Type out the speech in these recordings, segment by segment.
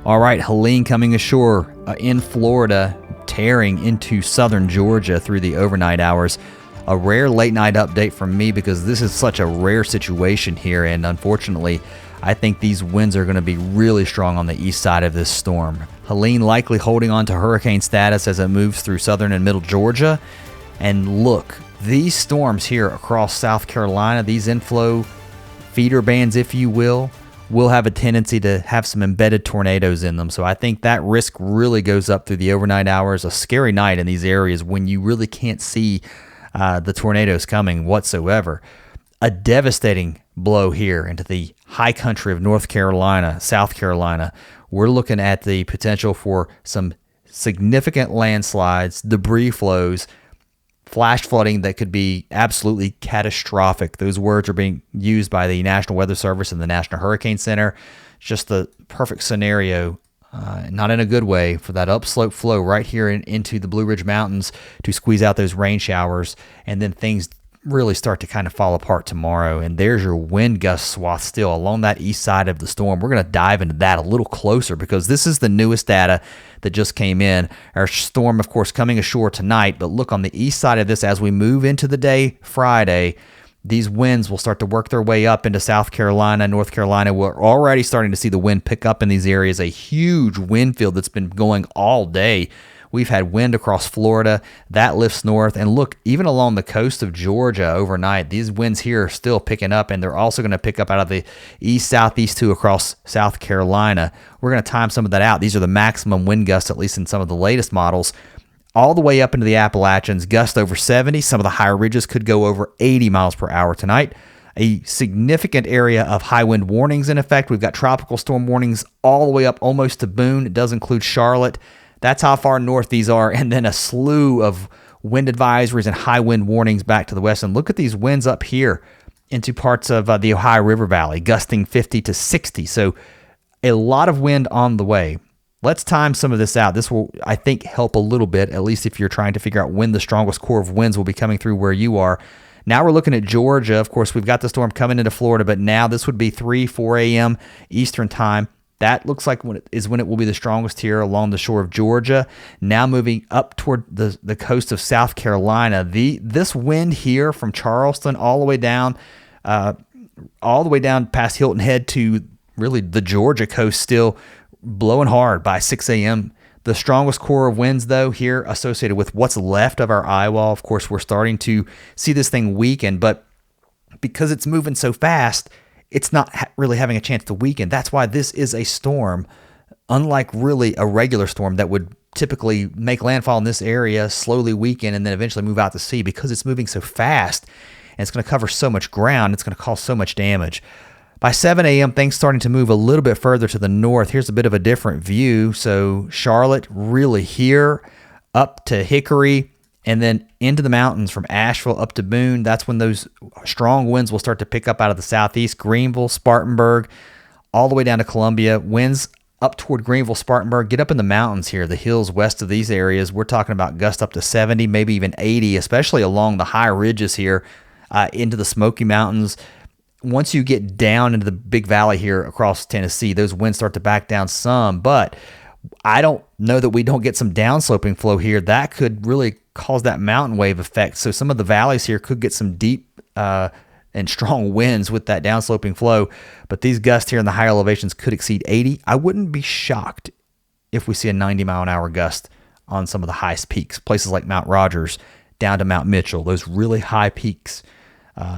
All right, Helene coming ashore in Florida, tearing into southern Georgia through the overnight hours. A rare late night update from me because this is such a rare situation here, and unfortunately, I think these winds are going to be really strong on the east side of this storm. Helene likely holding on to hurricane status as it moves through southern and middle Georgia. And look, these storms here across South Carolina, these inflow feeder bands, if you will have a tendency to have some embedded tornadoes in them. So I think that risk really goes up through the overnight hours. A scary night in these areas when you really can't see the tornadoes coming whatsoever. A devastating blow here into the high country of North Carolina, South Carolina. We're looking at the potential for some significant landslides, debris flows, flash flooding that could be absolutely catastrophic. Those words are being used by the National Weather Service and the National Hurricane Center. It's just the perfect scenario, not in a good way, for that upslope flow right here into the Blue Ridge Mountains to squeeze out those rain showers, and then things really start to kind of fall apart tomorrow. And there's your wind gust swath still along that east side of the storm. We're going to dive into that a little closer because this is the newest data that just came in. Our storm, of course, coming ashore tonight, but look on the east side of this as we move into the day Friday. These winds will start to work their way up into South Carolina, North Carolina. We're already starting to see the wind pick up in these areas, a huge wind field that's been going all day. We've had wind across Florida. That lifts north. And look, even along the coast of Georgia overnight, these winds here are still picking up, and they're also going to pick up out of the east-southeast too across South Carolina. We're going to time some of that out. These are the maximum wind gusts, at least in some of the latest models, all the way up into the Appalachians, gust over 70. Some of the higher ridges could go over 80 miles per hour tonight. A significant area of high wind warnings in effect. We've got tropical storm warnings all the way up almost to Boone. It does include Charlotte. That's how far north these are. And then a slew of wind advisories and high wind warnings back to the west. And look at these winds up here into parts of the Ohio River Valley, gusting 50 to 60. So a lot of wind on the way. Let's time some of this out. This will, I think, help a little bit, at least if you're trying to figure out when the strongest core of winds will be coming through where you are. Now we're looking at Georgia. Of course, we've got the storm coming into Florida, but now this would be 4 a.m. Eastern time. That looks like when it will be the strongest here along the shore of Georgia. Now moving up toward the coast of South Carolina. This wind here from Charleston all the way down past Hilton Head to really the Georgia coast, still blowing hard by 6 a.m. The strongest core of winds, though, here associated with what's left of our eye wall. Of course, we're starting to see this thing weaken, but because it's moving so fast, it's not really having a chance to weaken. That's why this is a storm, unlike really a regular storm that would typically make landfall in this area, slowly weaken, and then eventually move out to sea. Because it's moving so fast and it's going to cover so much ground, it's going to cause so much damage. By 7 a.m., things starting to move a little bit further to the north. Here's a bit of a different view. So Charlotte really here, up to Hickory, and then into the mountains from Asheville up to Boone. That's when those strong winds will start to pick up out of the southeast. Greenville, Spartanburg, all the way down to Columbia. Winds up toward Greenville, Spartanburg. Get up in the mountains here, the hills west of these areas. We're talking about gusts up to 70, maybe even 80, especially along the high ridges here into the Smoky Mountains. Once you get down into the big valley here across Tennessee, those winds start to back down some, but I don't know that we don't get some downsloping flow here. That could really cause that mountain wave effect. So some of the valleys here could get some deep and strong winds with that downsloping flow. But these gusts here in the higher elevations could exceed 80. I wouldn't be shocked if we see a 90-mile-an-hour gust on some of the highest peaks, places like Mount Rogers down to Mount Mitchell, those really high peaks.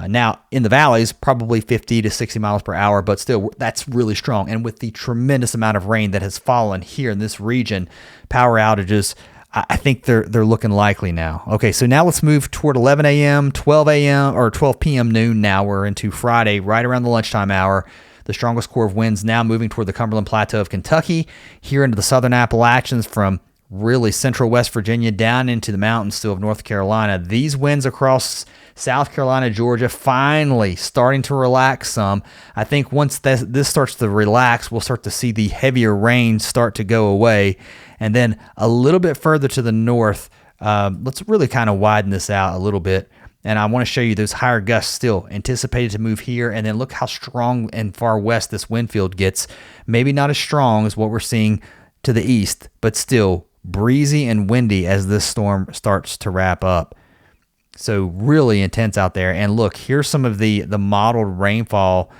Now, in the valleys, probably 50 to 60 miles per hour, but still, that's really strong. And with the tremendous amount of rain that has fallen here in this region, power outages, I think they're looking likely now. Okay, so now let's move toward 11 a.m., 12 a.m., or 12 p.m. noon now. We're into Friday, right around the lunchtime hour. The strongest core of winds now moving toward the Cumberland Plateau of Kentucky, here into the southern Appalachians from really central West Virginia down into the mountains still of North Carolina. These winds across South Carolina, Georgia, finally starting to relax some. I think once this starts to relax, we'll start to see the heavier rain start to go away. And then a little bit further to the north, let's really kind of widen this out a little bit. And I want to show you those higher gusts still anticipated to move here. And then look how strong and far west this wind field gets. Maybe not as strong as what we're seeing to the east, but still breezy and windy as this storm starts to wrap up. So really intense out there. And look, here's some of the modeled rainfall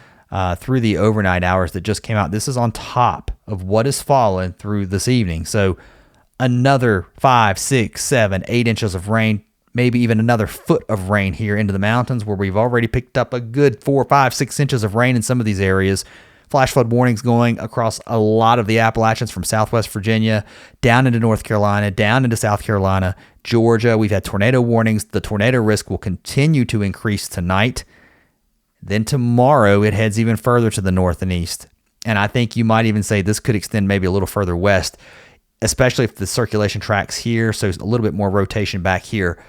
through the overnight hours that just came out. This is on top of what has fallen through this evening. So another 5, 6, 7, 8 inches of rain, maybe even another foot of rain here into the mountains, where we've already picked up a good 4, 5, 6 inches of rain in some of these areas. Flash flood warnings going across a lot of the Appalachians from Southwest Virginia down into North Carolina, down into South Carolina, Georgia. We've had tornado warnings. The tornado risk will continue to increase tonight. Then tomorrow it heads even further to the north and east. And I think you might even say this could extend maybe a little further west, especially if the circulation tracks here. So a little bit more rotation back here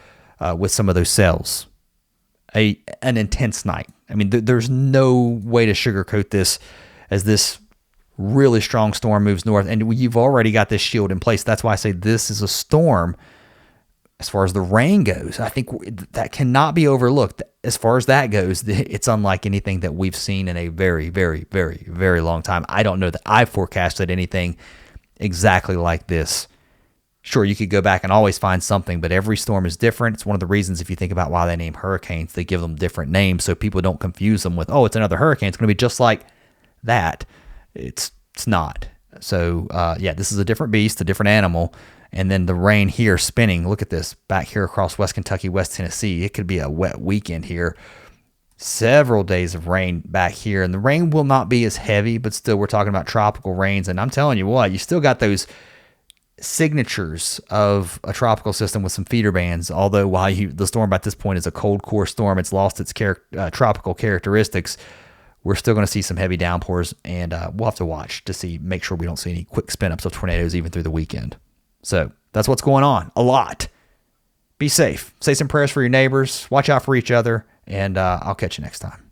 with some of those cells. An intense night. I mean, there's no way to sugarcoat this as this really strong storm moves north. And you've already got this shield in place. That's why I say this is a storm. As far as the rain goes, I think that cannot be overlooked. As far as that goes, it's unlike anything that we've seen in a very, very, very, very long time. I don't know that I've forecasted anything exactly like this. Sure, you could go back and always find something, but every storm is different. It's one of the reasons, if you think about why they name hurricanes, they give them different names so people don't confuse them with, oh, it's another hurricane. It's going to be just like that. It's not. So, yeah, this is a different beast, a different animal. And then the rain here spinning. Look at this back here across West Kentucky, West Tennessee. It could be a wet weekend here. Several days of rain back here. And the rain will not be as heavy, but still we're talking about tropical rains. And I'm telling you what, you still got those signatures of a tropical system with some feeder bands. Although while the storm at this point is a cold core storm, it's lost its tropical characteristics. We're still going to see some heavy downpours, and we'll have to watch to make sure we don't see any quick spin-ups of tornadoes even through the weekend. So that's what's going on. A lot. Be safe. Say some prayers for your neighbors. Watch out for each other, and I'll catch you next time.